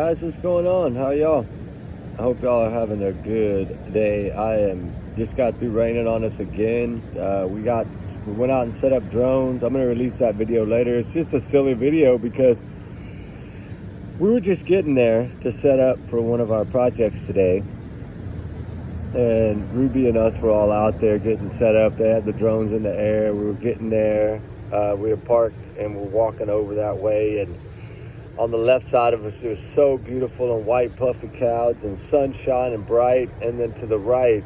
Guys, what's going on? How y'all? I hope y'all are having a good day. Just got through raining on us again. We went out and set up drones. I'm gonna release that video later. It's just a silly video because we were just getting there to set up for one of our projects today, and Ruby and us were all out there getting set up. They had the drones in the air. We were getting there. We were parked and we're walking over that way, and on the left side of us, it was so beautiful and white puffy clouds and sunshine and bright. And then to the right,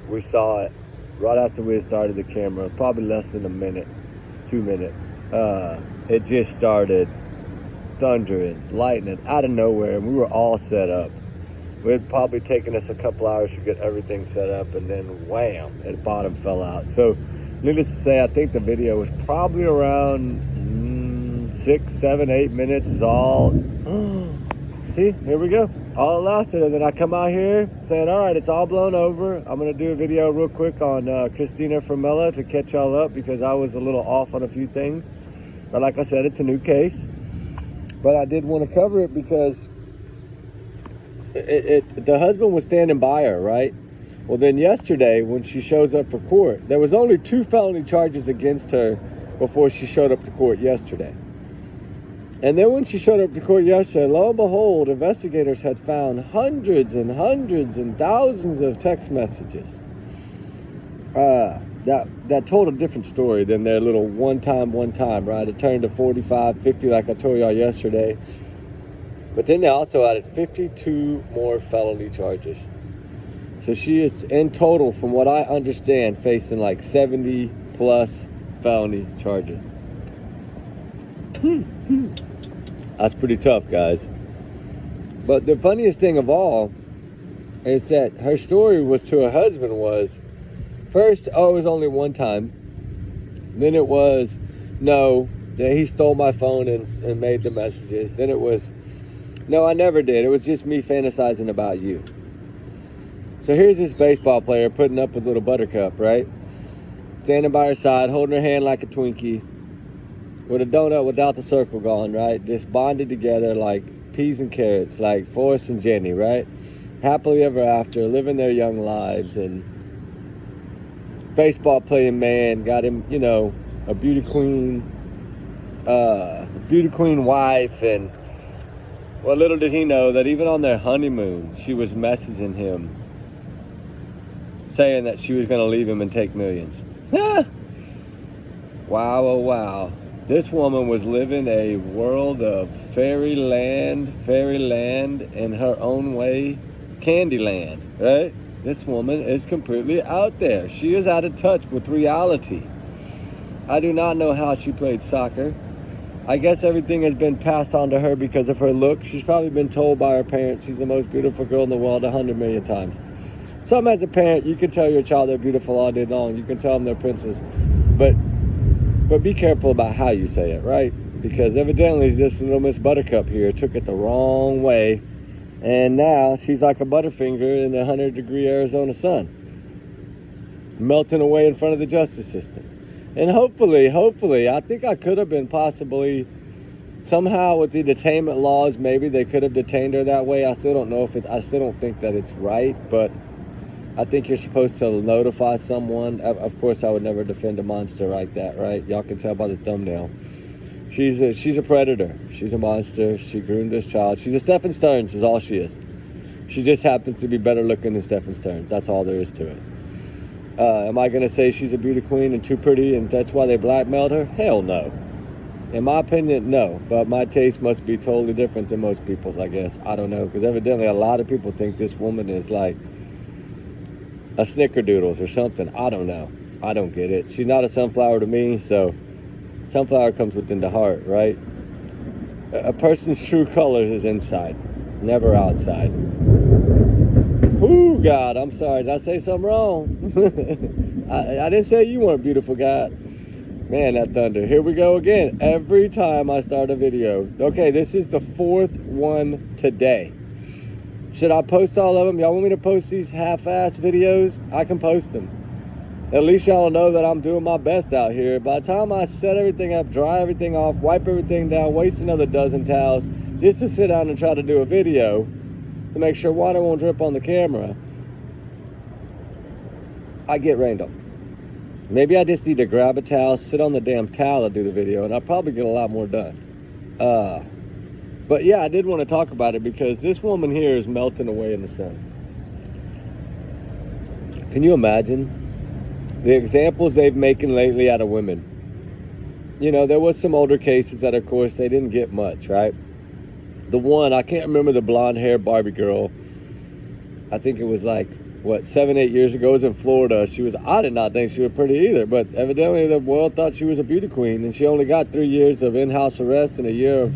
we saw it right after we had started the camera, probably less than a minute, 2 minutes. It just started thundering, lightning out of nowhere, and we were all set up. It had probably taken us a couple hours to get everything set up, and then wham, the bottom fell out. So needless to say, I think the video was probably around 6, 7, 8 minutes is all. See, here we go. All it lasted. And then I come out here saying, all right, it's all blown over. I'm going to do a video real quick on Christina Formella to catch y'all up because I was a little off on a few things. But like I said, it's a new case. But I did want to cover it because the husband was standing by her, right? Well, then yesterday when she shows up for court, there was only 2 felony charges against her before she showed up to court yesterday. And then when she showed up to court yesterday, lo and behold, investigators had found hundreds and hundreds and thousands of text messages that told a different story than their little one time, right? It turned to 45, 50 like I told y'all yesterday. But then they also added 52 more felony charges. So she is in total, from what I understand, facing like 70 plus felony charges. That's pretty tough, guys. But the funniest thing of all is that her story was to her husband was, first, oh, it was only one time. Then it was, no, that he stole my phone and made the messages. Then it was, no, I never did. It was just me fantasizing about you. So here's this baseball player putting up with little Buttercup, right? Standing by her side, holding her hand like a Twinkie, with a donut without the circle gone, right? Just bonded together like peas and carrots, like Forrest and Jenny, right? Happily ever after, living their young lives. And baseball playing man got him, a beauty queen wife. And well, little did he know that even on their honeymoon, she was messaging him saying that she was going to leave him and take millions. Wow, oh wow. This woman was living a world of fairyland in her own way, Candyland, right? This woman is completely out there. She is out of touch with reality. I do not know how she played soccer. I guess everything has been passed on to her because of her look. She's probably been told by her parents she's the most beautiful girl in the world 100 million times. Some as a parent, you can tell your child they're beautiful all day long. You can tell them they're princess. But be careful about how you say it, right? Because evidently this little Miss Buttercup here took it the wrong way. And now she's like a Butterfinger in the 100-degree Arizona sun, melting away in front of the justice system. And hopefully, I think I could have been possibly somehow with the detainment laws, maybe they could have detained her that way. I still don't know I still don't think that it's right, but I think you're supposed to notify someone. Of course, I would never defend a monster like that, right? Y'all can tell by the thumbnail. She's a predator. She's a monster. She groomed this child. She's a Stephen Stearns is all she is. She just happens to be better looking than Stephen Stearns. That's all there is to it. Am I going to say she's a beauty queen and too pretty and that's why they blackmailed her? Hell no. In my opinion, no. But my taste must be totally different than most people's, I guess. I don't know. Because evidently a lot of people think this woman is like a snickerdoodles or something. I don't know. I don't get it. She's not a sunflower to me, so sunflower comes within the heart, right? A person's true colors is inside, never outside. Ooh, God, I'm sorry. Did I say something wrong? I didn't say you weren't beautiful, God. Man, that thunder. Here we go again. Every time I start a video. Okay, this is the 4th one today. Should I post all of them? Y'all want me to post these half-ass videos? I can post them. At least y'all know that I'm doing my best out here. By the time I set everything up, dry everything off, wipe everything down, waste another dozen towels, just to sit down and try to do a video to make sure water won't drip on the camera, I get rained on. Maybe I just need to grab a towel, sit on the damn towel and do the video, and I'll probably get a lot more done. But yeah, I did want to talk about it because this woman here is melting away in the sun. Can you imagine the examples they've making lately out of women? You know, there was some older cases that, of course, they didn't get much, right? The one, I can't remember the blonde hair Barbie girl. I think it was like, what, 7-8 years ago. It was in Florida. I did not think she was pretty either, but evidently the world thought she was a beauty queen, and she only got 3 years of in-house arrest and a year of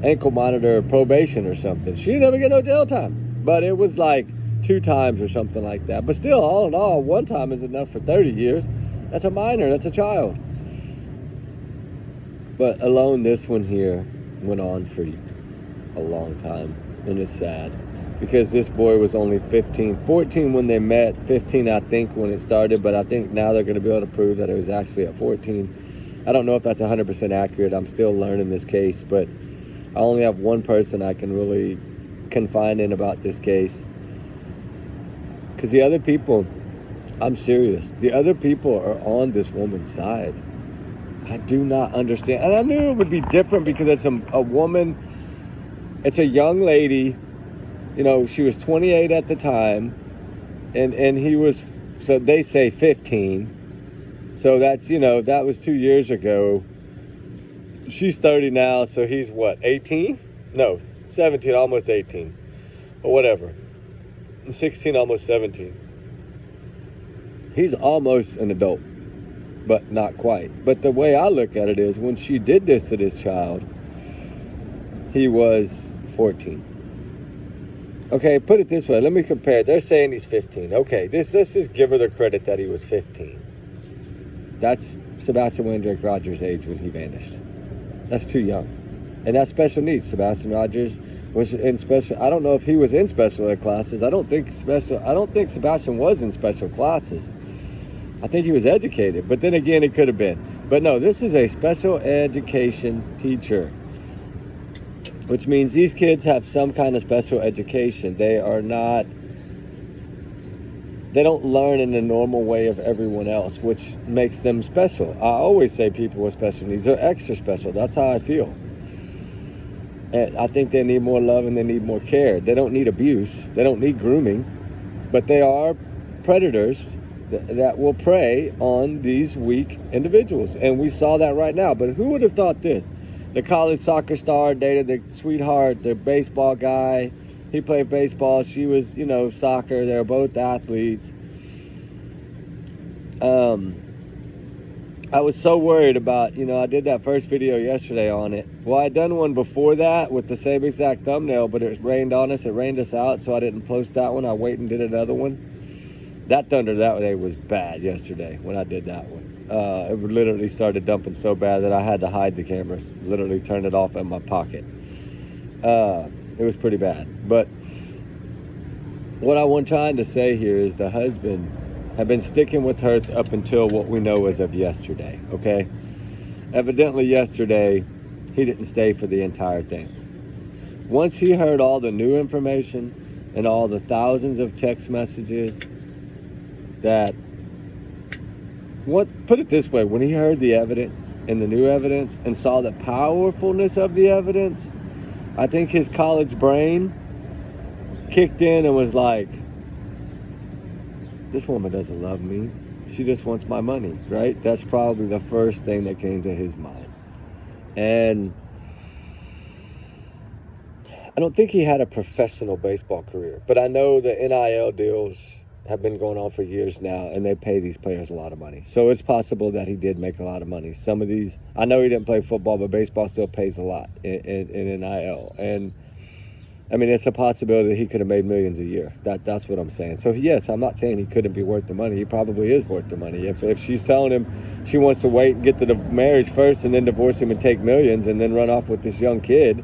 ankle monitor probation or something. She didn't ever get no jail time, but it was like 2 times or something like that. But still, all in all, 1 time is enough for 30 years. That's a minor, that's a child. But alone, this one here went on for a long time, and it's sad. Because this boy was only 14 when they met, 15 I think when it started, but I think now they're going to be able to prove that it was actually at 14. I don't know if that's 100% accurate. I'm still learning this case, but I only have one person I can really confide in about this case. Because the other people, I'm serious, the other people are on this woman's side. I do not understand. And I knew it would be different because it's a woman, it's a young lady. You know, she was 28 at the time, and he was, so they say 15. So that's, you know, that was 2 years ago. She's 30 now, so he's what, 18? No, 17, almost 18. Or whatever. 16, almost 17. He's almost an adult, but not quite. But the way I look at it is, when she did this to this child, he was 14. Okay, put it this way. Let me compare. They're saying he's 15. Okay, let's just give her the credit that he was 15. That's Sebastian Wayne Rogers' age when he vanished. That's too young. And that's special needs. Sebastian Rogers was in special. I don't know if he was in special ed classes. I don't think Sebastian was in special classes. I think he was educated. But then again, it could have been. But no, this is a special education teacher, which means these kids have some kind of special education. They don't learn in the normal way of everyone else, which makes them special. I always say people with special needs are extra special. That's how I feel. And I think they need more love and they need more care. They don't need abuse. They don't need grooming. But they are predators that will prey on these weak individuals. And we saw that right now. But who would have thought this? The college soccer star dated the sweetheart, the baseball guy. He played baseball. She was, you know, soccer. They were both athletes. I was so worried about, you know, I did that first video yesterday on it. Well, I'd done one before that with the same exact thumbnail, but it rained on us. It rained us out, so I didn't post that one. I waited and did another one. That thunder that day was bad yesterday when I did that one. It literally started dumping so bad that I had to hide the camera, literally turn it off in my pocket. It was pretty bad. But what I was trying to say here is the husband had been sticking with her up until what we know as of yesterday, okay? Evidently yesterday, he didn't stay for the entire thing. Once he heard all the new information and all the thousands of text messages that, put it this way, when he heard the evidence and the new evidence and saw the powerfulness of the evidence, I think his college brain kicked in and was like, this woman doesn't love me. She just wants my money, right? That's probably the first thing that came to his mind. And I don't think he had a professional baseball career, but I know the NIL deals have been going on for years now, and they pay these players a lot of money. So it's possible that he did make a lot of money. Some of these, I know he didn't play football, but baseball still pays a lot in NIL. And I mean, it's a possibility that he could have made millions a year. That's what I'm saying. So yes, I'm not saying he couldn't be worth the money. He probably is worth the money. If she's telling him she wants to wait and get to the marriage first and then divorce him and take millions and then run off with this young kid,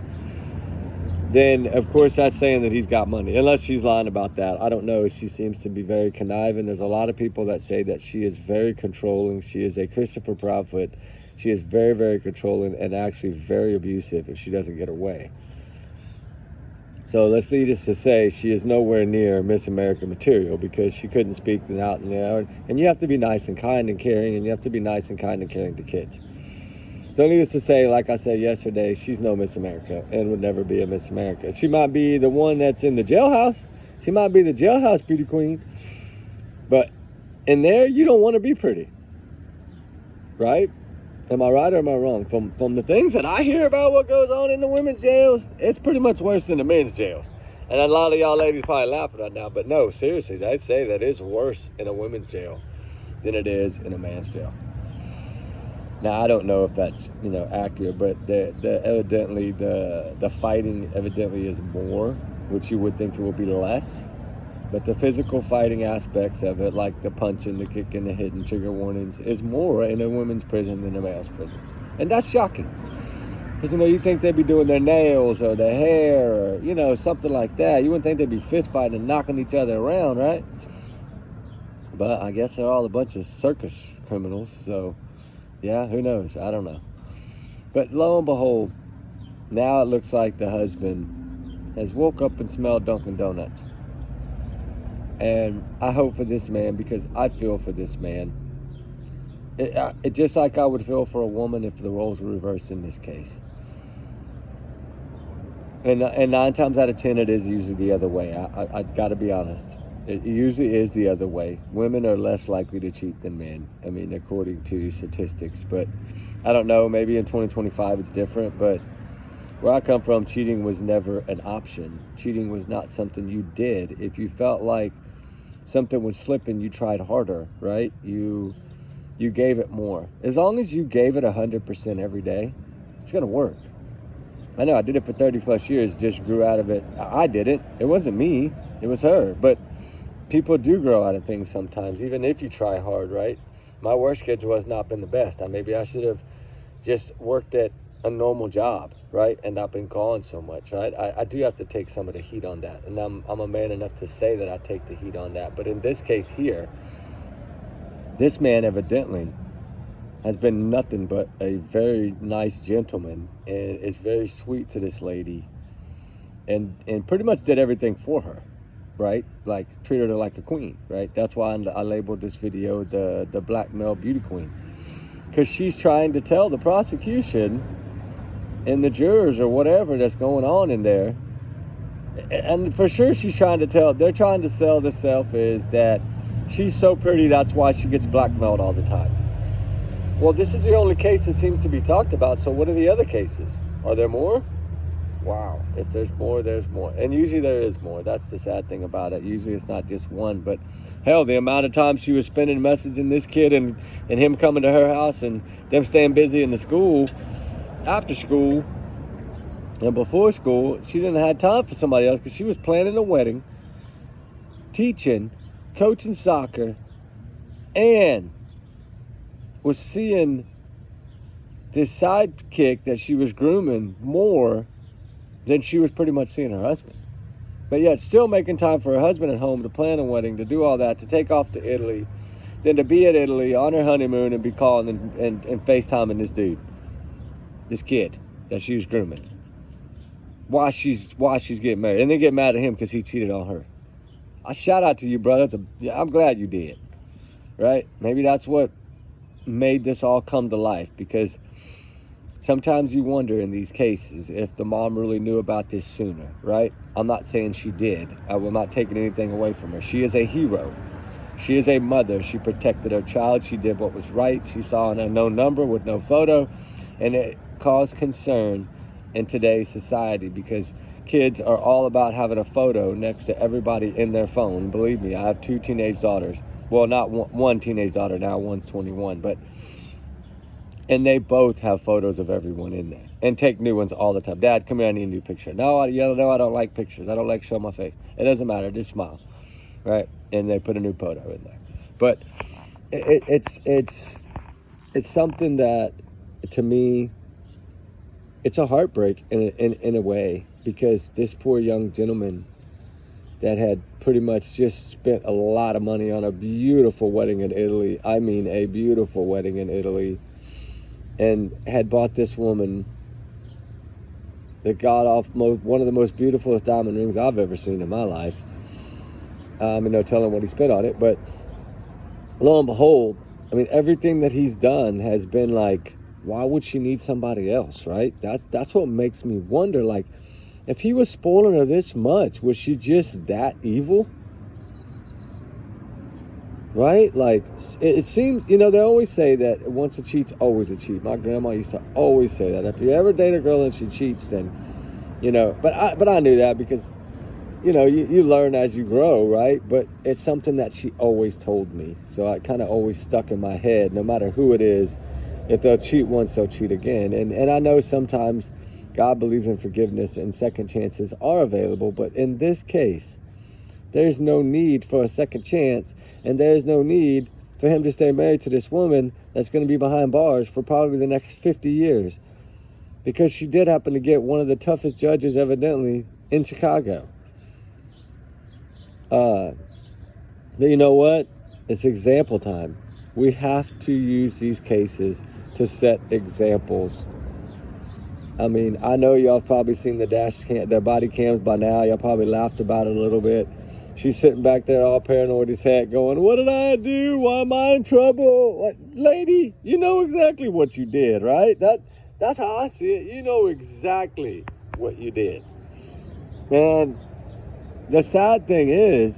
then of course that's saying that he's got money. Unless she's lying about that. I don't know. She seems to be very conniving. There's a lot of people that say that she is very controlling. She is a Christopher Proudfoot. She is very, very controlling and actually very abusive if she doesn't get her way. So let's needless to say, she is nowhere near Miss America material because she couldn't speak out in there. And you have to be nice and kind and caring, and you have to be nice and kind and caring to kids. So needless to say, like I said yesterday, she's no Miss America and would never be a Miss America. She might be the one that's in the jailhouse. She might be the jailhouse beauty queen. But in there, you don't want to be pretty. Right? Am I right or am I wrong? From the things that I hear about what goes on in the women's jails, it's pretty much worse than the men's jails. And a lot of y'all ladies probably laughing right now, but no, seriously, they say that it's worse in a women's jail than it is in a man's jail. Now, I don't know if that's, accurate, but evidently the fighting evidently is more, which you would think it would be less. But the physical fighting aspects of it, like the punching, the kicking, the hitting, trigger warnings, is more in a women's prison than a male's prison. And that's shocking. Because, you think they'd be doing their nails or their hair or, something like that. You wouldn't think they'd be fist fighting and knocking each other around, right? But I guess they're all a bunch of circus criminals. So, yeah, who knows? I don't know. But lo and behold, now it looks like the husband has woke up and smelled Dunkin' Donuts. And I hope for this man, because I feel for this man. It just like I would feel for a woman if the roles were reversed in this case. And 9 times out of 10, it is usually the other way. I got to be honest. It usually is the other way. Women are less likely to cheat than men. I mean, according to statistics. But I don't know. Maybe in 2025 it's different. But where I come from, cheating was never an option. Cheating was not something you did. If you felt like something was slipping, you tried harder, right? You gave it more. As long as you gave it 100% every day, it's going to work. I know I did it for 30 plus years, just grew out of it. I didn't. It wasn't me. It was her. But people do grow out of things sometimes, even if you try hard, right? My work schedule has not been the best. Maybe I should have just worked at a normal job, right? And not been calling so much, right? I do have to take some of the heat on that. And I'm a man enough to say that I take the heat on that. But in this case here, this man evidently has been nothing but a very nice gentleman and is very sweet to this lady and pretty much did everything for her, right? Like treated her like a queen, right? That's why I labeled this video the Blackmail beauty queen, because she's trying to tell the prosecution and the jurors or whatever that's going on in there, and for sure they're trying to sell the self is that she's so pretty, that's why she gets blackmailed all the time. Well, this is the only case that seems to be talked about, so what are the other cases? Are there more? Wow, if there's more, there's more. And usually there is more. That's the sad thing about it. Usually it's not just one, but hell, the amount of time she was spending messaging this kid and him coming to her house and them staying busy in the school, after school, and before school, she didn't have time for somebody else because she was planning a wedding, teaching, coaching soccer, and was seeing this sidekick that she was grooming more than she was pretty much seeing her husband. But yet still making time for her husband at home to plan a wedding, to do all that, to take off to Italy, then to be at Italy on her honeymoon and be calling and FaceTiming this dude, this kid that she was grooming. Why she's getting married. And then get mad at him because he cheated on her. I shout out to you, brother. I'm glad you did. Right? Maybe that's what made this all come to life, because sometimes you wonder in these cases if the mom really knew about this sooner, right? I'm not saying she did. I will not take anything away from her. She is a hero. She is a mother. She protected her child. She did what was right. She saw an unknown number with no photo, and it caused concern in today's society because kids are all about having a photo next to everybody in their phone. Believe me, I have 2 teenage daughters. Well, not one teenage daughter now, one's 21, and they both have photos of everyone in there and take new ones all the time. Dad, come here, I need a new picture. No, I don't like pictures. I don't like showing my face. It doesn't matter, just smile, right? And they put a new photo in there. But it's something that, to me, it's a heartbreak in a way, because this poor young gentleman that had pretty much just spent a lot of money on a beautiful wedding in Italy. I mean, a beautiful wedding in Italy. And had bought this woman the one of the most beautiful diamond rings I've ever seen in my life. No telling what he spent on it, but lo and behold, I mean, everything that he's done has been like, why would she need somebody else, right? That's what makes me wonder, like, if he was spoiling her this much, was she just that evil? Right? Like, it seems, they always say that once a cheat's always a cheat. My grandma used to always say that. If you ever date a girl and she cheats, then, but I knew that because, you learn as you grow, right? But it's something that she always told me. So it kind of always stuck in my head, no matter who it is. If they'll cheat once, they'll cheat again. And I know sometimes God believes in forgiveness and second chances are available. But in this case, there's no need for a second chance. And there's no need for him to stay married to this woman that's going to be behind bars for probably the next 50 years. Because she did happen to get one of the toughest judges, evidently, in Chicago. You know what? It's example time. We have to use these cases to set examples. I mean, I know y'all probably seen the body cams by now. Y'all probably laughed about it a little bit. She's sitting back there all paranoid as heck going, what did I do? Why am I in trouble? Like, lady, you know exactly what you did, right? That's how I see it. You know exactly what you did. And the sad thing is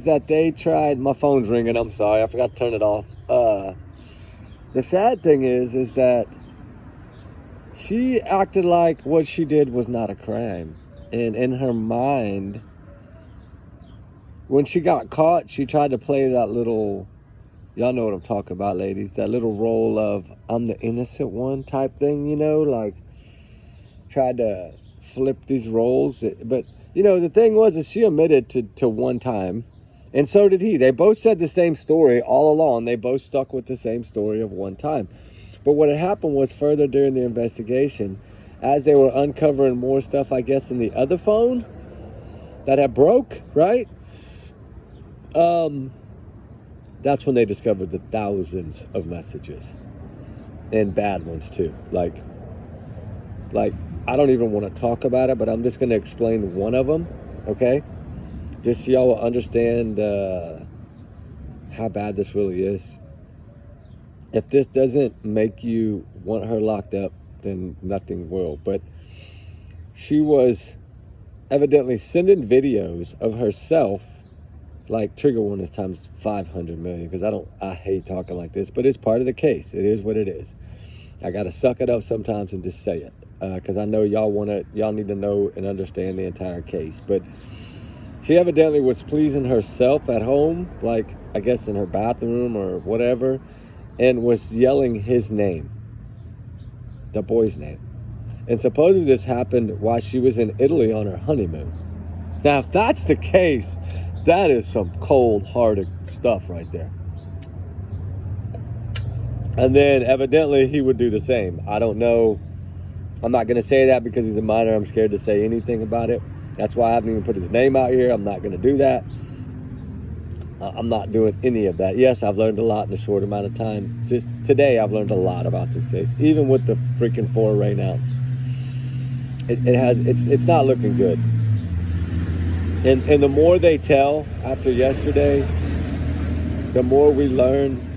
that they tried, my phone's ringing, I'm sorry, I forgot to turn it off. The sad thing is that she acted like what she did was not a crime. And in her mind, when she got caught, she tried to play that little, y'all know what I'm talking about, ladies, that little role of I'm the innocent one type thing, like tried to flip these roles. But, the thing was that she admitted to one time, and so did he. They both said the same story all along. They both stuck with the same story of one time. But what had happened was further during the investigation, as they were uncovering more stuff, I guess, in the other phone that had broke, right? That's when they discovered the thousands of messages, and bad ones too. Like I don't even want to talk about it, but I'm just going to explain one of them, okay? Just so y'all will understand how bad this really is. If this doesn't make you want her locked up, then nothing will. But she was evidently sending videos of herself, like trigger warning times 500 million, because I hate talking like this, but it's part of the case. It is what it is. I got to suck it up sometimes and just say it, because I know y'all need to know and understand the entire case. But she evidently was pleasing herself at home, like I guess in her bathroom or whatever, and was yelling his name, the boy's name. And supposedly this happened while she was in Italy on her honeymoon. Now, if that's the case, that is some cold-hearted stuff right there. And then evidently he would do the same. I don't know. I'm not going to say that because he's a minor. I'm scared to say anything about it. That's why I haven't even put his name out here. I'm not going to do that. I'm not doing any of that. Yes, I've learned a lot in a short amount of time. Just today, I've learned a lot about this case, even with the freaking 4 rain outs. It's not looking good. And the more they tell after yesterday, the more we learn,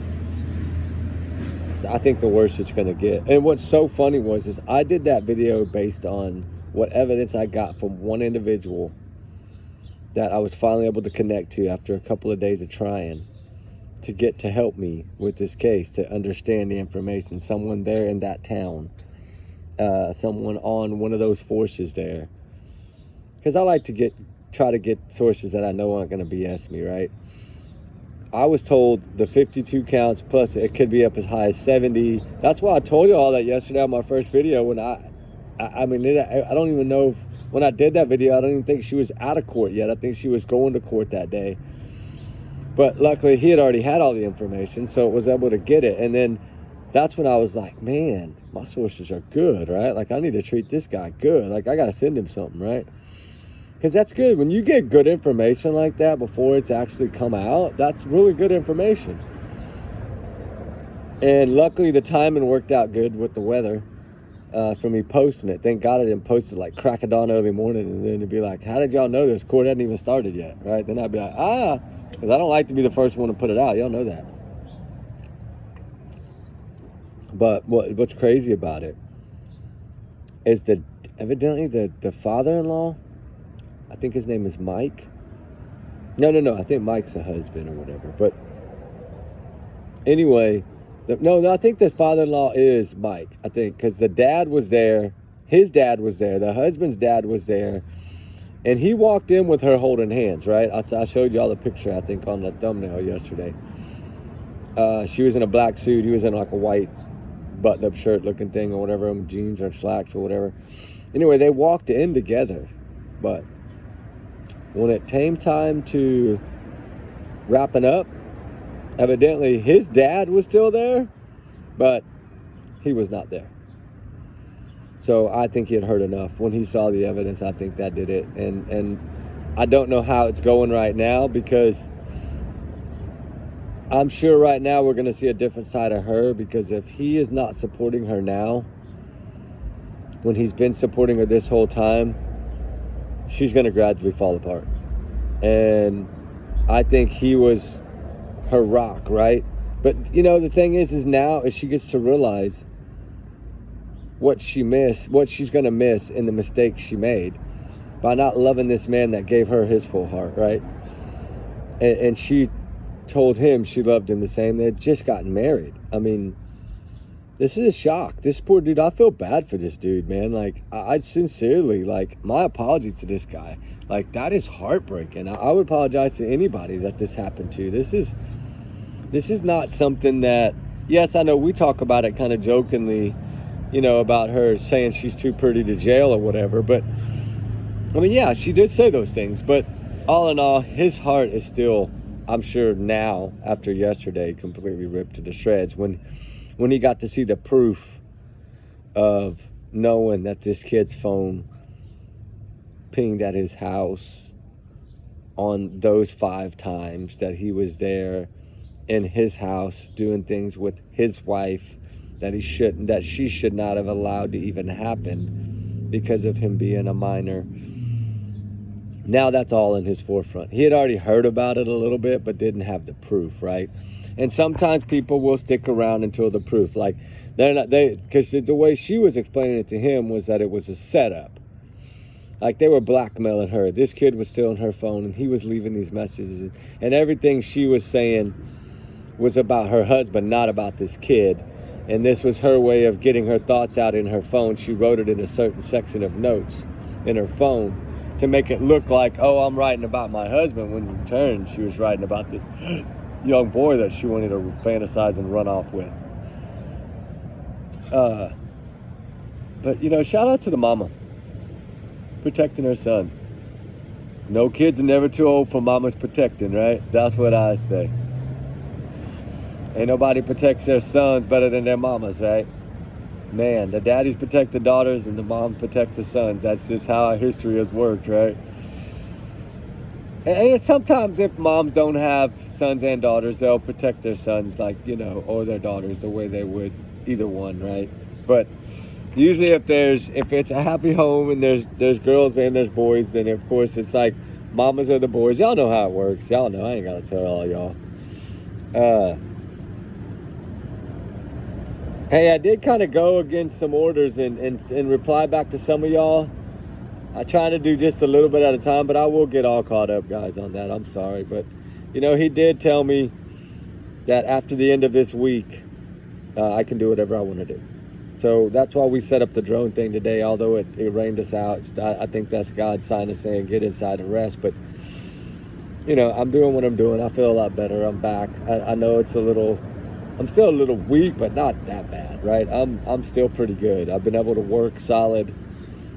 I think the worse it's going to get. And what's so funny is I did that video based on what evidence I got from one individual that I was finally able to connect to after a couple of days of trying to get to help me with this case, to understand the information. Someone there in that town, someone on one of those forces there. Because I like to try to get sources that I know aren't going to BS me, right? I was told the 52 counts plus it could be up as high as 70. That's why I told you all that yesterday on my first video. When I don't even know if, when I did that video, I don't even think she was out of court yet. I think she was going to court that day. But luckily, he had already had all the information, so it was able to get it. And then that's when I was like, man, my sources are good, right? Like, I need to treat this guy good. Like, I got to send him something, right? Because that's good. When you get good information like that before it's actually come out, that's really good information. And luckily, the timing worked out good with the weather. for me posting it. Thank God I didn't post it like crack of dawn early morning, and then it'd be like, how did y'all know this? Court hadn't even started yet, right? Then I'd be like, because I don't like to be the first one to put it out. Y'all know that. But what's crazy about it is that evidently the father-in-law, I think his name is Mike. No, I think Mike's the husband or whatever. But anyway, no, I think this father-in-law is Mike. I think because the dad was there, his dad was there, the husband's dad was there, and he walked in with her holding hands, right? I showed y'all the picture, I think, on the thumbnail yesterday. She was in a black suit. He was in like a white button-up shirt looking thing or whatever, jeans or slacks or whatever. Anyway, they walked in together, but when it came time to wrapping up, evidently his dad was still there, but he was not there. So I think he had heard enough. When he saw the evidence, I think that did it. And I don't know how it's going right now, because I'm sure right now we're going to see a different side of her, because if he is not supporting her now, when he's been supporting her this whole time, she's going to gradually fall apart. And I think he was her rock, right? But, the thing is now is she gets to realize what she's going to miss in the mistakes she made by not loving this man that gave her his full heart, right? And she told him she loved him the same. They had just gotten married. I mean, this is a shock. This poor dude, I feel bad for this dude, man. Like, I sincerely, like, my apologies to this guy. Like, that is heartbreaking. I would apologize to anybody that this happened to. This is not something that, yes, I know we talk about it kind of jokingly, about her saying she's too pretty to jail or whatever. But, I mean, yeah, she did say those things. But all in all, his heart is still, I'm sure now, after yesterday, completely ripped to the shreds. When he got to see the proof of knowing that this kid's phone pinged at his house on those 5 times that he was there in his house doing things with his wife that she should not have allowed to even happen because of him being a minor. Now that's all in his forefront. He had already heard about it a little bit, but didn't have the proof, right? And sometimes people will stick around until the proof, like because the way she was explaining it to him was that it was a setup. Like, they were blackmailing her. This kid was still on her phone, and he was leaving these messages, and everything she was saying was about her husband, not about this kid. And this was her way of getting her thoughts out in her phone. She wrote it in a certain section of notes in her phone to make it look like, oh, I'm writing about my husband, when in turn she was writing about this young boy that she wanted to fantasize and run off with. But, shout out to the mama protecting her son. No kids are never too old for mama's protecting, right? That's what I say. Ain't nobody protects their sons better than their mamas, right? Man, the daddies protect the daughters and the moms protect the sons. That's just how our history has worked, right? And sometimes if moms don't have sons and daughters, they'll protect their sons, like, or their daughters the way they would either one, right? But usually if it's a happy home and there's girls and there's boys, then of course it's like mamas are the boys. Y'all know how it works. Y'all know. I ain't gotta tell all y'all. Hey, I did kind of go against some orders and reply back to some of y'all. I try to do just a little bit at a time, but I will get all caught up, guys, on that. I'm sorry. But, he did tell me that after the end of this week, I can do whatever I want to do. So that's why we set up the drone thing today, although it rained us out. I think that's God's sign of saying get inside and rest. But, I'm doing what I'm doing. I feel a lot better. I'm back. I know I'm still a little weak, but not that bad, right? I'm still pretty good. I've been able to work solid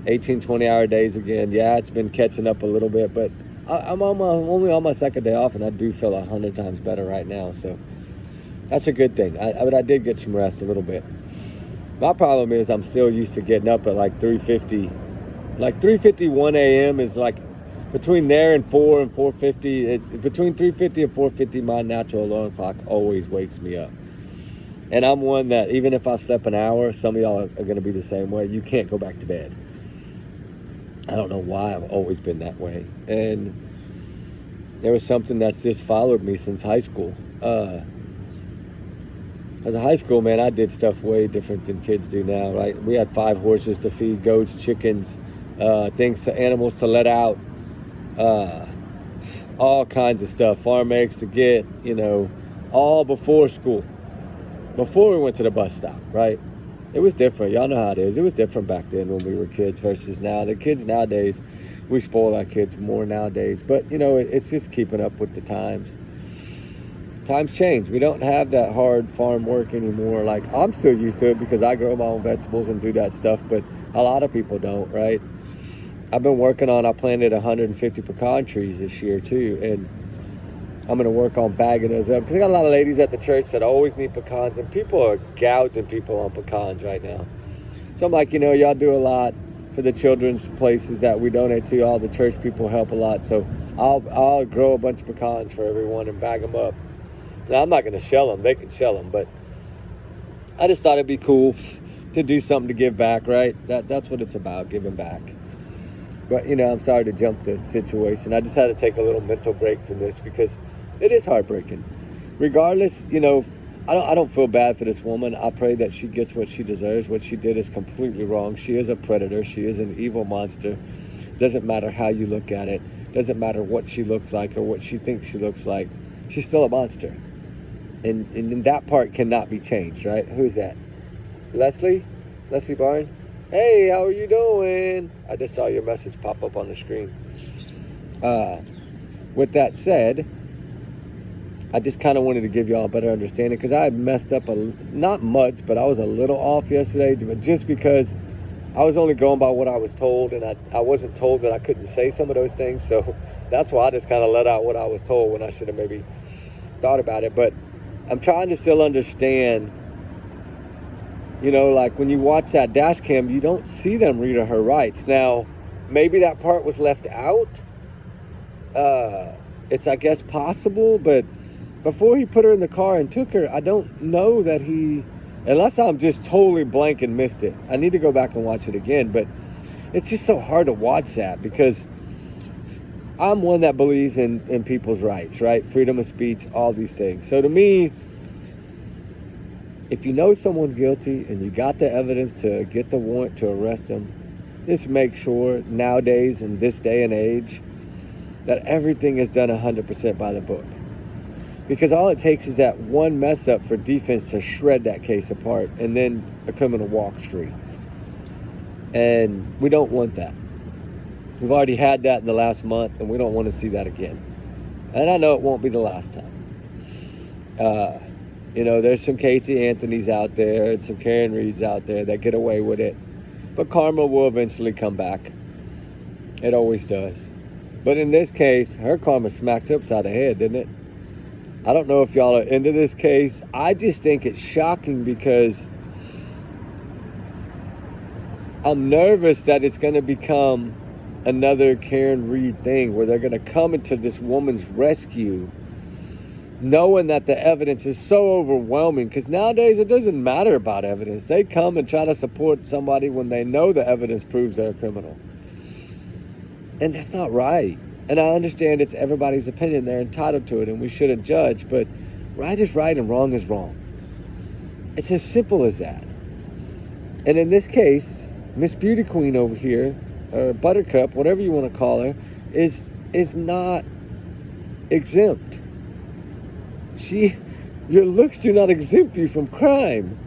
18, 20-hour days again. Yeah, it's been catching up a little bit, but I'm only on my second day off, and I do feel 100 times better right now. So that's a good thing. But I did get some rest a little bit. My problem is I'm still used to getting up at like 3:50. Like 3:51 a.m. is like between there and 4 and 4:50. It's between 3:50 and 4:50. My natural alarm clock always wakes me up. And I'm one that, even if I slept an hour, some of y'all are going to be the same way. You can't go back to bed. I don't know why. I've always been that way. And there was something that's just followed me since high school. As a high school man, I did stuff way different than kids do now, right? We had 5 horses to feed, goats, chickens, animals to let out, all kinds of stuff, farm eggs to get, all before school, before we went to the bus stop, right? It was different. Y'all know how it is. It was different back then when we were kids versus now. The kids nowadays, we spoil our kids more nowadays. But, it's just keeping up with the times. Times change. We don't have that hard farm work anymore. Like, I'm still used to it because I grow my own vegetables and do that stuff, but a lot of people don't, right? I planted 150 pecan trees this year too, and I'm going to work on bagging those up because I got a lot of ladies at the church that always need pecans, and people are gouging people on pecans right now. So I'm like, y'all do a lot for the children's places that we donate to. All the church people help a lot, so I'll grow a bunch of pecans for everyone and bag them up. Now, I'm not going to shell them. They can shell them, but I just thought it'd be cool to do something to give back, right? That's what it's about, giving back. But, I'm sorry to jump the situation. I just had to take a little mental break from this because it is heartbreaking. Regardless, I don't feel bad for this woman. I pray that she gets what she deserves. What she did is completely wrong. She is a predator. She is an evil monster. Doesn't matter how you look at it. Doesn't matter what she looks like or what she thinks she looks like. She's still a monster. And that part cannot be changed, right? Who's that? Leslie Barnes? Hey, how are you doing? I just saw your message pop up on the screen. With that said, I just kind of wanted to give y'all a better understanding because I had messed up, not much, but I was a little off yesterday, but just because I was only going by what I was told, and I wasn't told that I couldn't say some of those things, so that's why I just kind of let out what I was told when I should have maybe thought about it. But I'm trying to still understand, like when you watch that dash cam, you don't see them read her rights. Now, maybe that part was left out. It's, I guess, possible, but before he put her in the car and took her, I don't know that unless I'm just totally blank and missed it. I need to go back and watch it again, but it's just so hard to watch that because I'm one that believes in people's rights, right? Freedom of speech, all these things. So to me, if you know someone's guilty and you got the evidence to get the warrant to arrest them, just make sure nowadays in this day and age that everything is done 100% by the book. Because all it takes is that one mess up for defense to shred that case apart, and then a criminal walks free. And we don't want that. We've already had that in the last month, and we don't want to see that again. And I know it won't be the last time. There's some Casey Anthonys out there and some Karen Reeds out there that get away with it. But karma will eventually come back. It always does. But in this case, her karma smacked her upside the head, didn't it? I don't know if y'all are into this case. I just think it's shocking because I'm nervous that it's going to become another Karen Reed thing where they're going to come into this woman's rescue knowing that the evidence is so overwhelming, because nowadays it doesn't matter about evidence. They come and try to support somebody when they know the evidence proves they're a criminal. And that's not right. And I understand it's everybody's opinion. They're entitled to it, and we shouldn't judge. But right is right and wrong is wrong. It's as simple as that. And in this case, Miss Beauty Queen over here, or Buttercup, whatever you want to call her, is not exempt. Your looks do not exempt you from crime.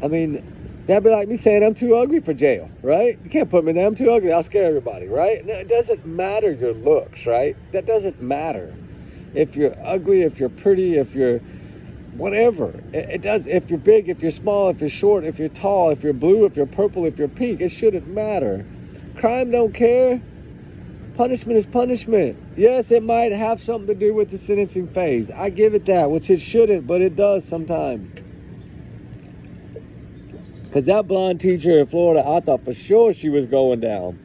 I mean, that'd be like me saying I'm too ugly for jail, right? You can't put me there. I'm too ugly. I'll scare everybody, right? No, it doesn't matter your looks, right? That doesn't matter. If you're ugly, if you're pretty, if you're whatever. It does. If you're big, if you're small, if you're short, if you're tall, if you're blue, if you're purple, if you're pink, it shouldn't matter. Crime don't care. Punishment is punishment. Yes, it might have something to do with the sentencing phase. I give it that, which it shouldn't, but it does sometimes. Because that blonde teacher in Florida, I thought for sure she was going down.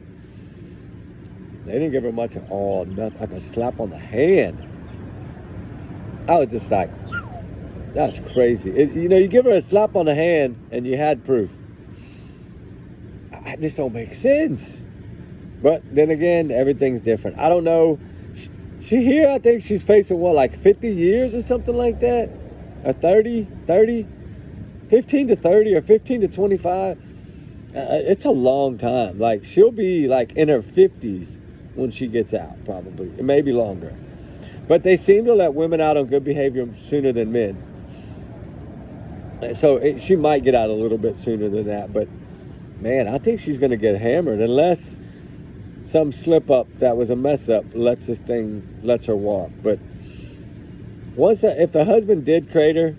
They didn't give her much at all. Nothing. Like a slap on the hand. I was just like, That's crazy. You know, you give her a slap on the hand and you had proof. It just don't make sense. But then again, everything's different. I don't know. She here, I think she's facing what, like 50 years or something like that? Or 30, 15 to 30 or 15 to 25. It's a long time. Like, she'll be like in her 50s when she gets out, probably. It may be longer. But they seem to let women out on good behavior sooner than men. So she might get out a little bit sooner than that. But, man, I think she's going to get hammered unless some slip up that was a mess up lets her walk. But if the husband did crate her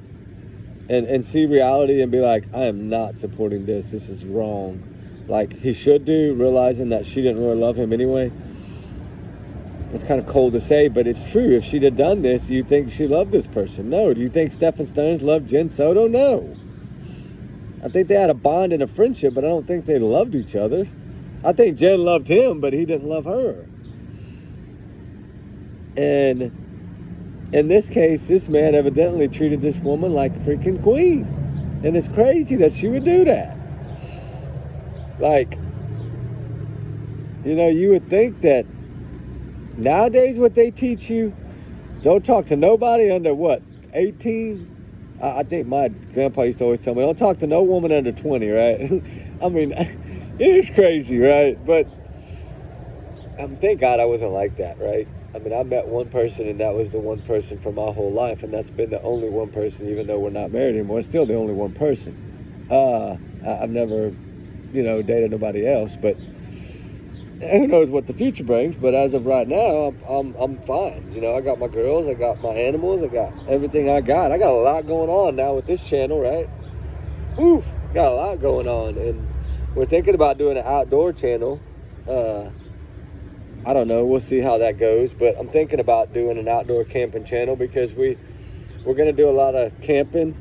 and see reality and be like, I am not supporting this is wrong, like he should do, realizing that she didn't really love him anyway. It's kind of cold to say, but it's true. If she'd have done this, do you think she loved this person? No. Do you think Stephen Stearns loved Jen Soto? No. I think they had a bond and a friendship, but I don't think they loved each other. I think Jen loved him, but he didn't love her. And in this case, this man evidently treated this woman like a freaking queen. And it's crazy that she would do that. Like, you know, you would think that nowadays what they teach you, don't talk to nobody under what, 18? I think my grandpa used to always tell me, don't talk to no woman under 20, right? I mean, it is crazy, right? But thank God I wasn't like that, right? I mean, I met one person, and that was the one person for my whole life, and that's been the only one person, even though we're not married anymore. It's still the only one person. I've never, you know, dated nobody else, but who knows what the future brings. But as of right now, I'm fine. You know, I got my girls, I got my animals, I got everything I got. I got a lot going on now with this channel, right? Whew, got a lot going on, and we're thinking about doing an outdoor channel. I don't know. We'll see how that goes. But I'm thinking about doing an outdoor camping channel because we're going to do a lot of camping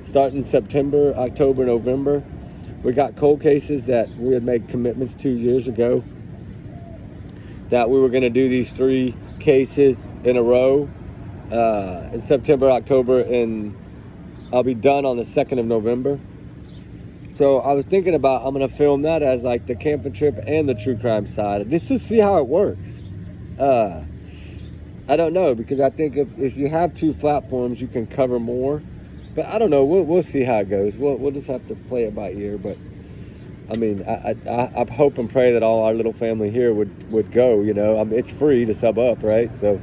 starting September, October, November. We got cold cases that we had made commitments 2 years ago that we were going to do these 3 cases in a row in September, October, and I'll be done on the 2nd of November. So I was thinking about, I'm going to film that as like the camping trip and the true crime side, just to see how it works. I don't know, because I think if you have 2 platforms, you can cover more. But I don't know. We'll see how it goes. We'll just have to play it by ear. But I mean, I hope and pray that all our little family here would go. You know, I mean, it's free to sub up, right? So,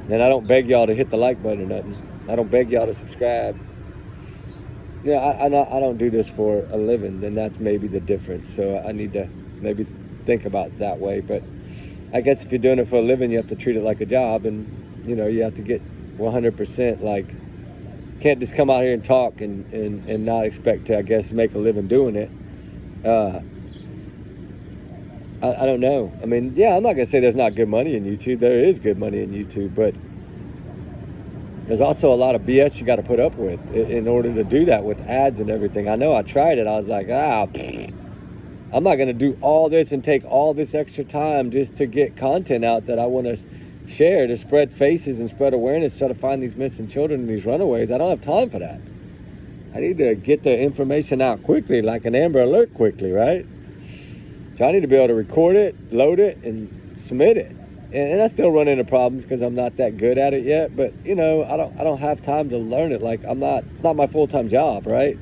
and I don't beg y'all to hit the like button or nothing. I don't beg y'all to subscribe. Yeah, I don't do this for a living, and that's maybe the difference. So I need to maybe think about it that way. But I guess if you're doing it for a living, you have to treat it like a job, and you know, you have to get 100%. Like, can't just come out here and talk and not expect to, I guess, make a living doing it. I don't know. I mean, yeah, I'm not gonna say there's not good money in YouTube. There is good money in YouTube, but there's also a lot of BS you got to put up with in order to do that with ads and everything. I know I tried it. I was like, I'm not going to do all this and take all this extra time just to get content out that I want to share, to spread faces and spread awareness, try to find these missing children and these runaways. I don't have time for that. I need to get the information out quickly, like an Amber Alert quickly, right? So I need to be able to record it, load it, and submit it. And I still run into problems because I'm not that good at it yet. But you know, I don't have time to learn it. Like it's not my full-time job, right?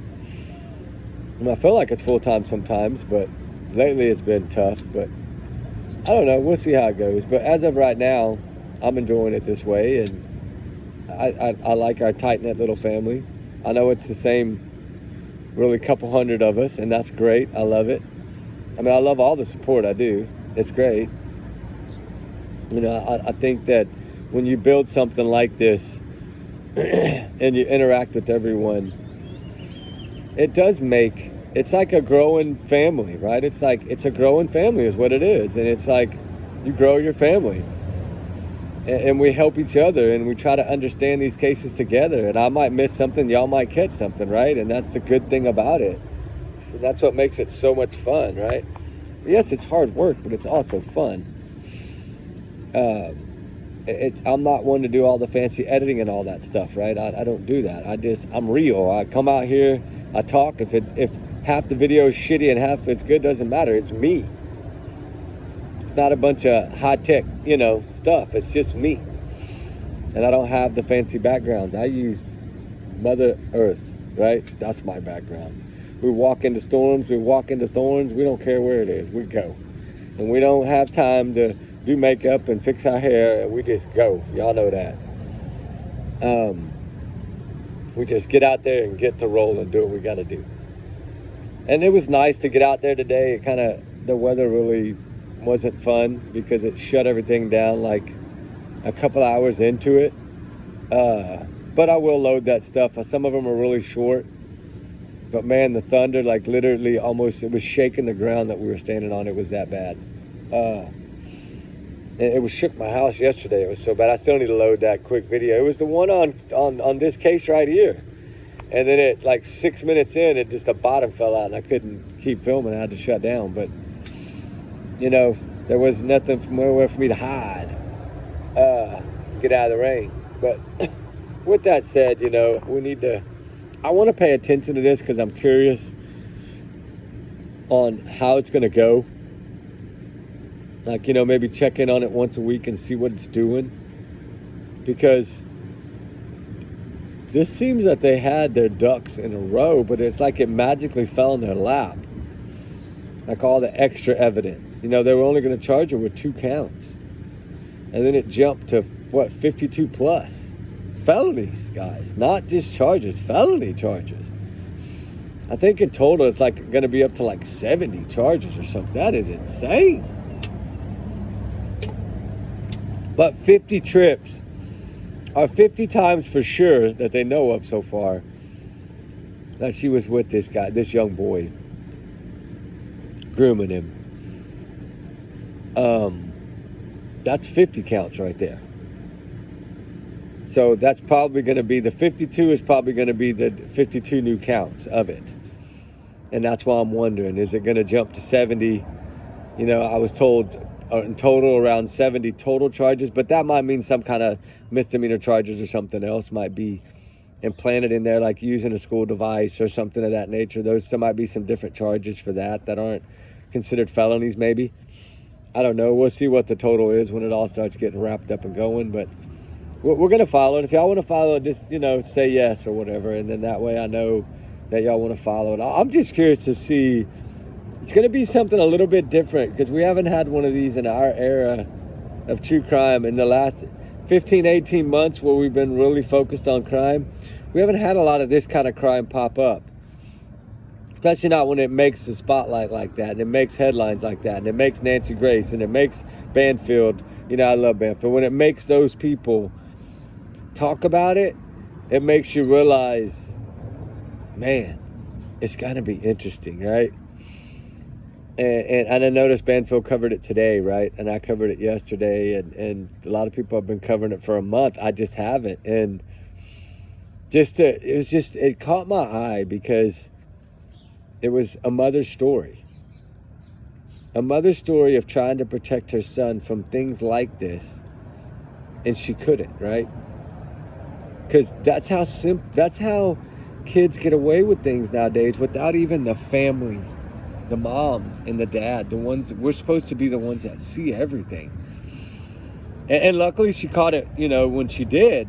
And I feel like it's full-time sometimes, but lately it's been tough. But I don't know. We'll see how it goes. But as of right now, I'm enjoying it this way, and I like our tight-knit little family. I know it's the same, really couple hundred of us, and that's great. I love it. I mean, I love all the support I do. It's great. You know, I think that when you build something like this and you interact with everyone, it's like a growing family, right? It's a growing family is what it is. And it's like you grow your family. And we help each other, and we try to understand these cases together. And I might miss something, y'all might catch something, right? And that's the good thing about it. And that's what makes it so much fun, right? Yes, it's hard work, but it's also fun. I'm not one to do all the fancy editing and all that stuff, right? I don't do that. I'm real. I come out here, I talk. If half the video is shitty and half it's good, doesn't matter. It's me. It's not a bunch of high-tech, stuff. It's just me. And I don't have the fancy backgrounds. I use Mother Earth, right? That's my background. We walk into storms, we walk into thorns. We don't care where it is. We go. And we don't have time to do makeup and fix our hair. We just go. Y'all know that. We just get out there and get to roll and do what we got to do. And it was nice to get out there today. The weather really wasn't fun because it shut everything down like a couple hours into it. But I will load that stuff. Some of them are really short. But man, the thunder, like literally almost, it was shaking the ground that we were standing on. It was that bad. It was shook my house yesterday. It was so bad. I still need to load that quick video. It was the one on this case right here. And then it, like 6 minutes in, the bottom fell out and I couldn't keep filming. I had to shut down. But, there was nothing from nowhere for me to hide. Get out of the rain. But with that said, I want to pay attention to this because I'm curious on how it's going to go. Like, maybe check in on it once a week and see what it's doing. Because this seems that they had their ducks in a row, but it's like it magically fell in their lap. Like all the extra evidence. They were only going to charge her with 2 counts. And then it jumped to, 52 plus. Felonies, guys. Not just charges, felony charges. I think in total it's like going to be up to like 70 charges or something. That is insane. But 50 trips are 50 times for sure that they know of so far that she was with this guy, this young boy, grooming him. That's 50 counts right there. So that's probably going to be, the 52 is probably going to be the 52 new counts of it. And that's why I'm wondering, is it going to jump to 70? I was told in total around 70 total charges, but that might mean some kind of misdemeanor charges or something else might be implanted in there, like using a school device or something of that nature. There might be some different charges for that aren't considered felonies maybe. I don't know. We'll see what the total is when it all starts getting wrapped up and going, but we're going to follow it. If y'all want to follow it, just, say yes or whatever, and then that way I know that y'all want to follow it. I'm just curious to see. It's going to be something a little bit different because we haven't had one of these in our era of true crime in the last 15, 18 months where we've been really focused on crime. We haven't had a lot of this kind of crime pop up, especially not when it makes the spotlight like that and it makes headlines like that and it makes Nancy Grace and it makes Banfield. I love Banfield. When it makes those people talk about it, it makes you realize, man, it's going to be interesting, right? And I noticed Banfield covered it today, right? And I covered it yesterday, and a lot of people have been covering it for a month. I just haven't. And it caught my eye because it was a mother's story. A mother's story of trying to protect her son from things like this, and she couldn't, right? Because that's how kids get away with things nowadays without even the family. The mom and the dad, the ones that we're supposed to be the ones that see everything. And luckily she caught it, when she did.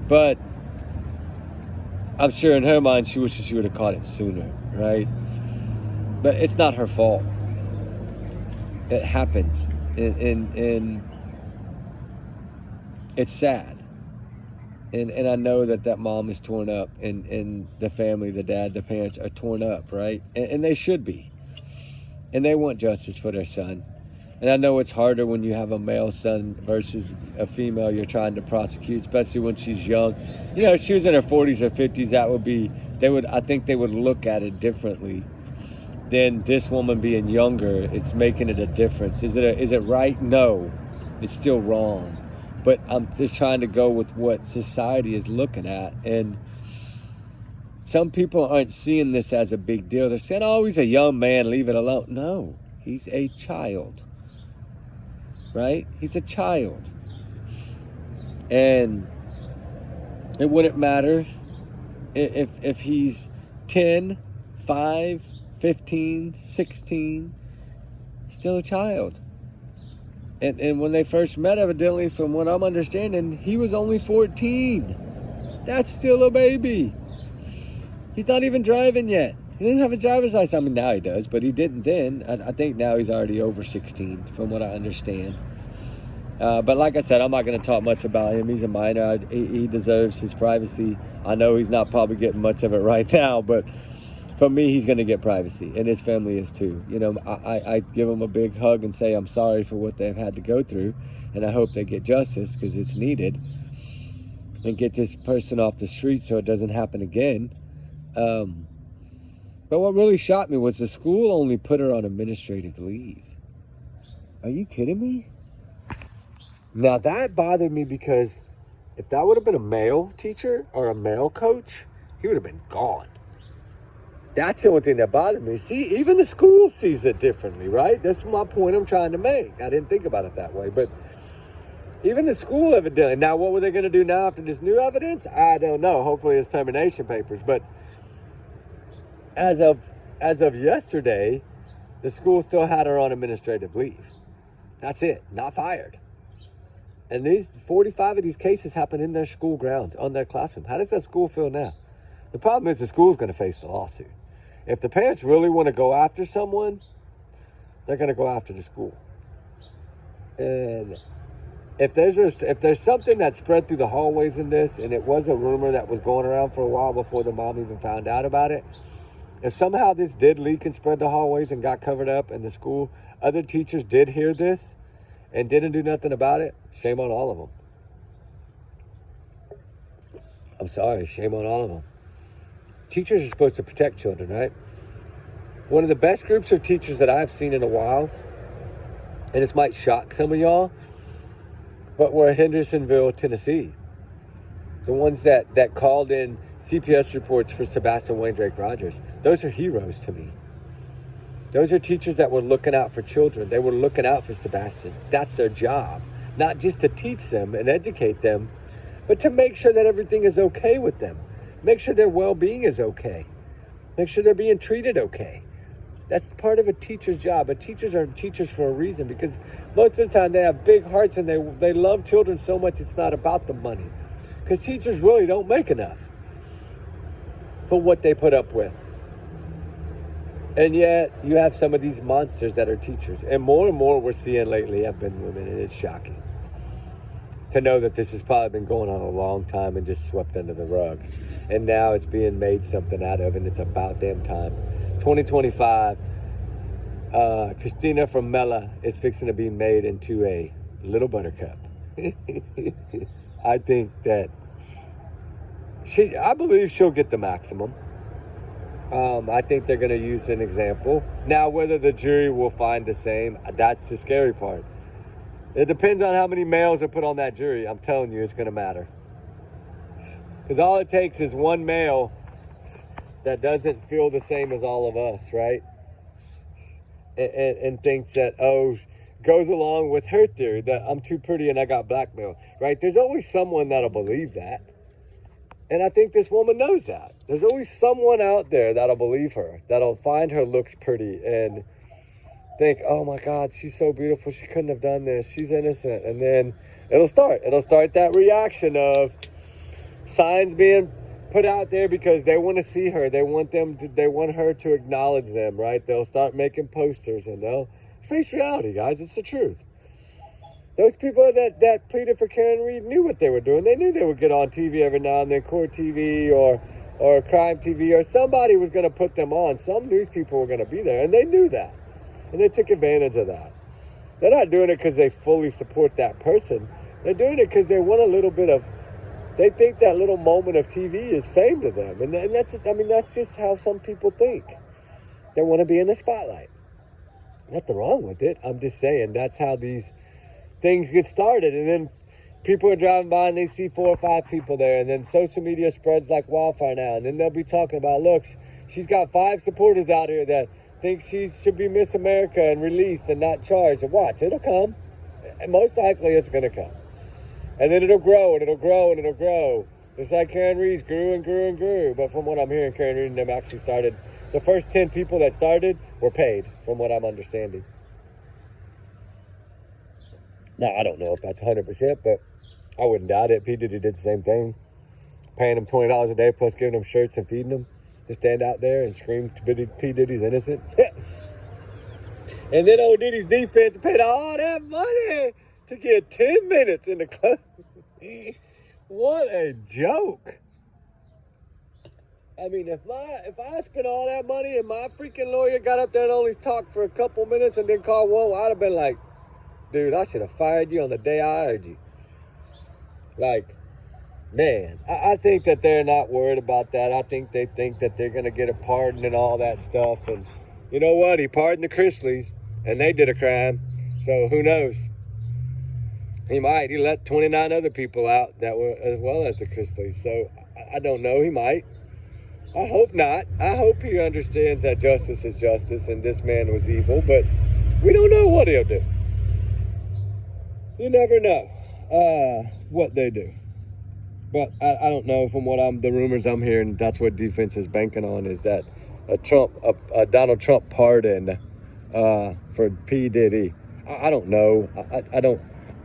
But I'm sure in her mind she wishes she would have caught it sooner, right? But it's not her fault. It happens. And it's sad. And I know that mom is torn up, and the family, the dad, the parents are torn up, right? And they should be. And they want justice for their son. And I know it's harder when you have a male son versus a female you're trying to prosecute, especially when she's young. If she was in her 40s or 50s, I think they would look at it differently than this woman being younger. It's making it a difference. Is it right? No, it's still wrong. But I'm just trying to go with what society is looking at. And some people aren't seeing this as a big deal. They're saying, oh, he's a young man, leave it alone. No, he's a child. Right? He's a child. And it wouldn't matter if he's 10, 5, 15, 16, still a child. And when they first met, evidently, from what I'm understanding, he was only 14. That's still a baby. He's not even driving yet. He didn't have a driver's license. I mean, now he does, but he didn't then. I think now he's already over 16, from what I understand. But like I said, I'm not going to talk much about him. He's a minor. He deserves his privacy. I know he's not probably getting much of it right now, but for me, he's going to get privacy, and his family is too. You know, I give him a big hug and say I'm sorry for what they've had to go through, and I hope they get justice because it's needed, and get this person off the street so it doesn't happen again. But what really shocked me was the school only put her on administrative leave. Are you kidding me? Now that bothered me because if that would have been a male teacher or a male coach, he would have been gone. That's the only thing that bothered me. See, even the school sees it differently, right? That's my point I'm trying to make. I didn't think about it that way, but even the school evidently. Now, what were they going to do now after this new evidence? I don't know. Hopefully it's termination papers. But as of yesterday, the school still had her on administrative leave. That's it. Not fired. And these 45 of these cases happen in their school grounds, on their classroom. How does that school feel now? The problem is the school's going to face a lawsuit. If the parents really want to go after someone, they're going to go after the school. And if there's something that spread through the hallways in this, and it was a rumor that was going around for a while before the mom even found out about it, if somehow this did leak and spread the hallways and got covered up in the school, other teachers did hear this and didn't do nothing about it, shame on all of them. I'm sorry, shame on all of them. Teachers are supposed to protect children, right? One of the best groups of teachers that I've seen in a while, and this might shock some of y'all, but were Hendersonville, Tennessee. The ones that called in CPS reports for Sebastian Wayne Drake Rogers. Those are heroes to me. Those are teachers that were looking out for children. They were looking out for Sebastian. That's their job. Not just to teach them and educate them, but to make sure that everything is okay with them. Make sure their well-being is okay. Make sure they're being treated okay. That's part of a teacher's job. But teachers are teachers for a reason, because most of the time they have big hearts and they love children so much it's not about the money. Because teachers really don't make enough for what they put up with. And yet you have some of these monsters that are teachers. And more we're seeing lately have been women, and it's shocking to know that this has probably been going on a long time and just swept under the rug. And now it's being made something out of, and it's about damn time. 2025, Christina Formella is fixing to be made into a little buttercup. I think that I believe she'll get the maximum. I think they're going to use an example. Now, whether the jury will find the same, that's the scary part. It depends on how many males are put on that jury. I'm telling you, it's going to matter. Because all it takes is one male that doesn't feel the same as all of us, right? And thinks that, goes along with her theory that I'm too pretty and I got blackmailed, right? There's always someone that'll believe that. And I think this woman knows that. There's always someone out there that'll believe her, that'll find her looks pretty and think, oh my God, she's so beautiful. She couldn't have done this. She's innocent. And then it'll start that reaction of signs being put out there because they want to see her. They want her to acknowledge them, right? They'll start making posters and they'll face reality, guys. It's the truth. Those people that pleaded for Karen Reed knew what they were doing. They knew they would get on TV every now and then, Court TV or Crime TV, or somebody was going to put them on. Some news people were going to be there, and they knew that. And they took advantage of that. They're not doing it because they fully support that person. They're doing it because they want a little bit of, they think that little moment of TV is fame to them. And that's just how some people think. They want to be in the spotlight. Nothing wrong with it. I'm just saying that's how these things get started. And then people are driving by and they see 4 or 5 people there. And then social media spreads like wildfire now. And then they'll be talking about, look, she's got 5 supporters out here that think she should be Miss America and released and not charged. And watch, it'll come. And most likely it's going to come. And then it'll grow, and it'll grow, and it'll grow. Just like Karen Reed's grew and grew and grew. But from what I'm hearing, Karen Reed and them actually started, the first 10 people that started were paid, from what I'm understanding. Now, I don't know if that's 100%, but I wouldn't doubt it. P. Diddy did the same thing. Paying them $20 a day plus giving them shirts and feeding them to stand out there and scream P. Diddy's innocent. And then old Diddy's defense paid all that money to get 10 minutes in the club. What a joke. I mean, if I spent all that money and my freaking lawyer got up there and only talked for a couple minutes and then called one, I'd have been like, dude, I should have fired you on the day I hired you. Like, man, I think that they're not worried about that. I think they think that they're going to get a pardon and all that stuff. And you know what? He pardoned the Chrisleys, and they did a crime. So who knows? He might. He let 29 other people out that were as well as the Chrisleys. So I don't know. He might. I hope not. I hope he understands that justice is justice and this man was evil. But we don't know what he'll do. You never know what they do. But I don't know, from what the rumors I'm hearing, that's what defense is banking on, is that a Donald Trump pardon for P. Diddy. I don't know.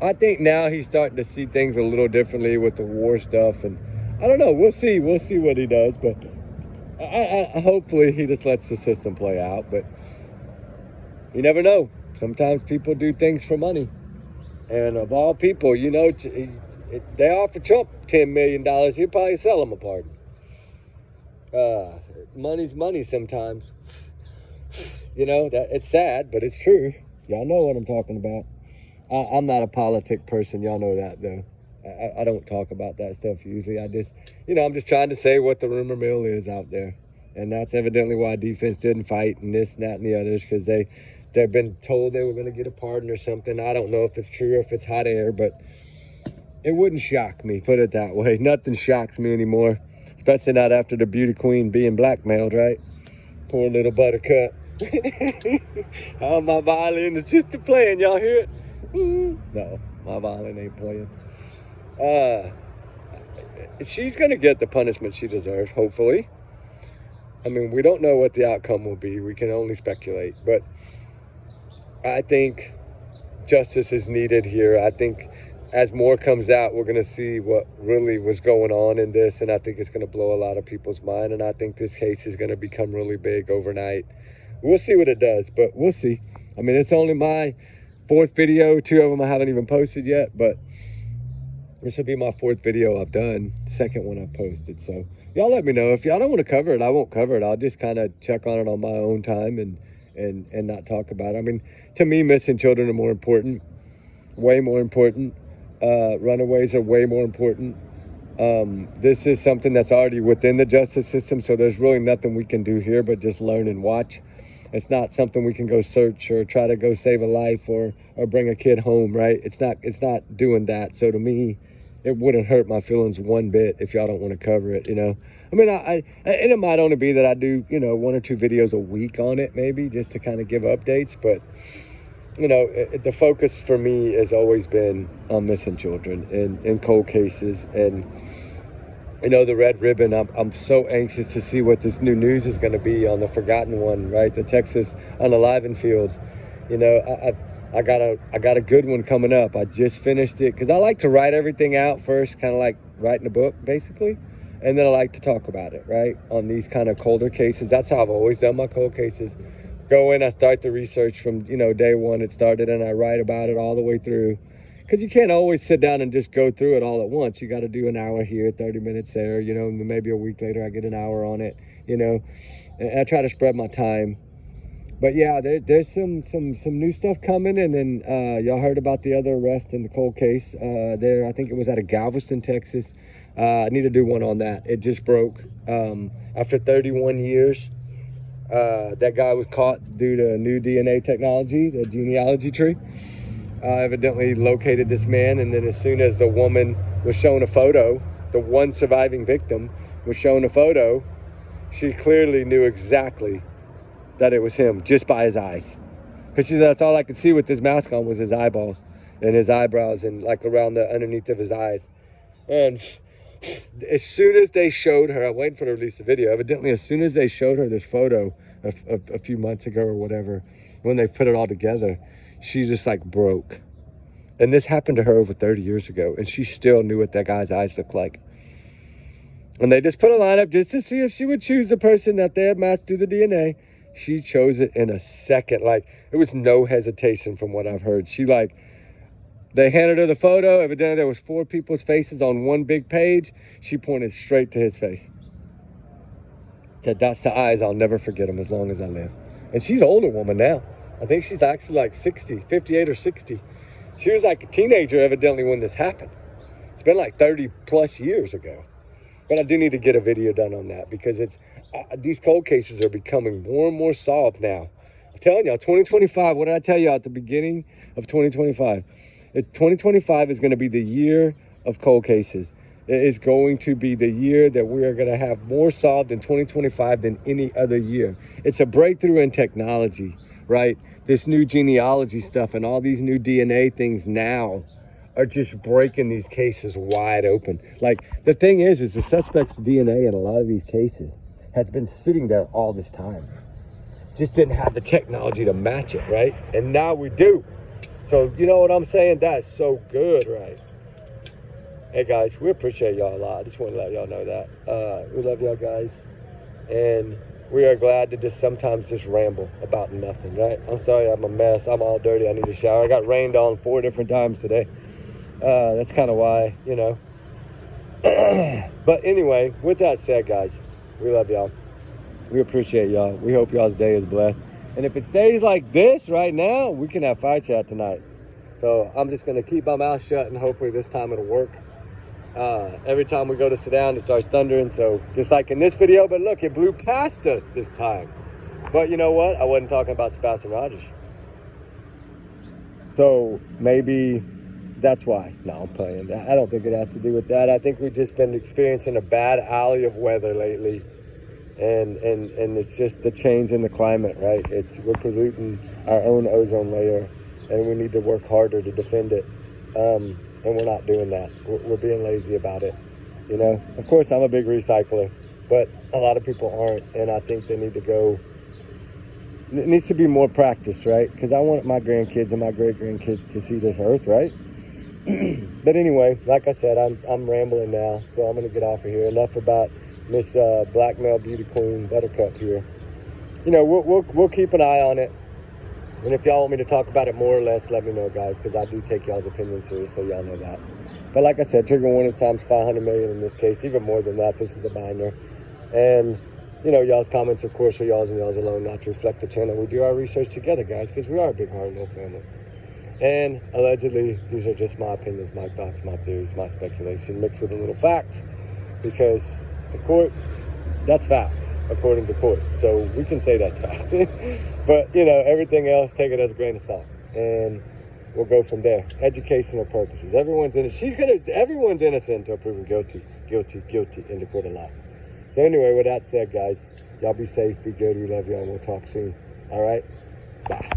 I think now he's starting to see things a little differently with the war stuff, and I don't know. We'll see what he does, but hopefully he just lets the system play out. But you never know. Sometimes people do things for money, and of all people, you know, they offer Trump $10 million. He'll probably sell him a pardon. Money's money sometimes. You know, that it's sad, but it's true. Y'all know what I'm talking about. I'm not a politic person. Y'all know that, though. I don't talk about that stuff usually. I just, I'm just trying to say what the rumor mill is out there. And that's evidently why defense didn't fight and this, and that, and the others, because they've been told they were going to get a pardon or something. I don't know if it's true or if it's hot air, but it wouldn't shock me, put it that way. Nothing shocks me anymore, especially not after the beauty queen being blackmailed, right? Poor little buttercup. Oh, my violin is just playing. Y'all hear it? No, my violin ain't playing. She's going to get the punishment she deserves, hopefully. I mean, we don't know what the outcome will be. We can only speculate. But I think justice is needed here. I think as more comes out, we're going to see what really was going on in this. And I think it's going to blow a lot of people's mind. And I think this case is going to become really big overnight. We'll see what it does, but we'll see. I mean, it's only my 4th video. 2 of them I haven't even posted yet, but this will be my 4th video I've done, 2nd one I've posted. So y'all let me know. If y'all don't want to cover it, I won't cover it. I'll just kind of check on it on my own time and not talk about it. I mean, to me, missing children are more important, way more important. Runaways are way more important. This is something that's already within the justice system, so there's really nothing we can do here but just learn and watch. It's not something we can go search or try to go save a life or bring a kid home, right? It's not doing that. So to me, it wouldn't hurt my feelings one bit if y'all don't want to cover it, I mean, and it might only be that I do, 1 or 2 videos a week on it, maybe, just to kind of give updates. But, the focus for me has always been on missing children and cold cases. And, the red ribbon, I'm so anxious to see what this new news is going to be on the forgotten one, right? The Texas unalivened fields. I got a good one coming up. I just finished it because I like to write everything out first, kind of like writing a book, basically. And then I like to talk about it, right? On these kind of colder cases. That's how I've always done my cold cases. Go in, I start the research from, day one it started, and I write about it all the way through. Because you can't always sit down and just go through it all at once. You got to do an hour here, 30 minutes there, maybe a week later I get an hour on it, and I try to spread my time. But yeah, there's some new stuff coming, and then y'all heard about the other arrest in the cold case there. I think it was out of Galveston, Texas. I need to do one on that. It just broke. After 31 years, that guy was caught due to new DNA technology, the genealogy tree. Evidently located this man, and then as soon as the woman was shown a photo, the one surviving victim was shown a photo, she clearly knew exactly that it was him just by his eyes. Because she said, that's all I could see with his mask on was his eyeballs. and his eyebrows and like around the underneath of his eyes. And as soon as they showed her, I'm waiting for her to release the video. Evidently, as soon as they showed her this photo a few months ago or whatever, when they put it all together, she just like broke. And this happened to her over 30 years ago, and she still knew what that guy's eyes looked like. And they just put a lineup just to see if she would choose the person that they had matched through the DNA. She chose it in a second. Like, it was no hesitation from what I've heard. She like, they handed her the photo. Evidently, there was 4 people's faces on one big page. She pointed straight to his face. Said, that's the eyes. I'll never forget them as long as I live. And she's an older woman now. I think she's actually like 60, 58 or 60. She was like a teenager, evidently, when this happened. It's been like 30 plus years ago. But I do need to get a video done on that, because it's these cold cases are becoming more and more solved now. I'm telling y'all, 2025, what did I tell you at the beginning of 2025? 2025 is going to be the year of cold cases. It is going to be the year that we are going to have more solved in 2025 than any other year. It's a breakthrough in technology, right? This new genealogy stuff and all these new DNA things now are just breaking these cases wide open. Like, the thing is the suspect's DNA in a lot of these cases has been sitting there all this time. Just didn't have the technology to match it, right? And now we do. So, you know what I'm saying? That's so good, right? Hey, guys, we appreciate y'all a lot. I just want to let y'all know that. We love y'all, guys. And we are glad to just sometimes just ramble about nothing, right? I'm sorry I'm a mess. I'm all dirty. I need a shower. I got rained on 4 different times today. That's kind of why, you know. But anyway, with that said, guys, we love y'all. We appreciate y'all. We hope y'all's day is blessed. And if it stays like this right now, we can have fire chat tonight. So I'm just going to keep my mouth shut, and hopefully this time it'll work. Every time we go to sit down, it starts thundering. So just like in this video, but look, it blew past us this time. But you know what? I wasn't talking about Spouse and Rogers. So maybe that's why. No, I'm playing. I don't think it has to do with that. I think we've just been experiencing a bad alley of weather lately. And it's just the change in the climate, right? We're polluting our own ozone layer, and we need to work harder to defend it. And we're not doing that. We're being lazy about it, you know? Of course, I'm a big recycler, but a lot of people aren't, and I think they need to go. It needs to be more practice, right? Because I want my grandkids and my great-grandkids to see this earth, right? But anyway, like I said, I'm rambling now, so I'm going to get off of here. Enough about Miss Blackmail Beauty Queen Buttercup here. You know, we'll keep an eye on it. And if y'all want me to talk about it more or less, let me know, guys, because I do take y'all's opinion serious, so y'all know that. But like I said, trigger warning times 500 million in this case, even more than that. This is a binder. And, you know, y'all's comments, of course, are y'all's and y'all's alone, not to reflect the channel. We do our research together, guys, because we are a big heart little family. And allegedly, these are just my opinions, my thoughts, my theories, my speculation, mixed with a little facts, because the court, that's facts, according to court. So we can say that's fact. But, you know, everything else, take it as a grain of salt. And we'll go from there. Educational purposes. Everyone's innocent. Everyone's innocent until proven guilty, in the court of law. So anyway, with that said, guys, y'all be safe, be good. We love y'all, and we'll talk soon. All right? Bye.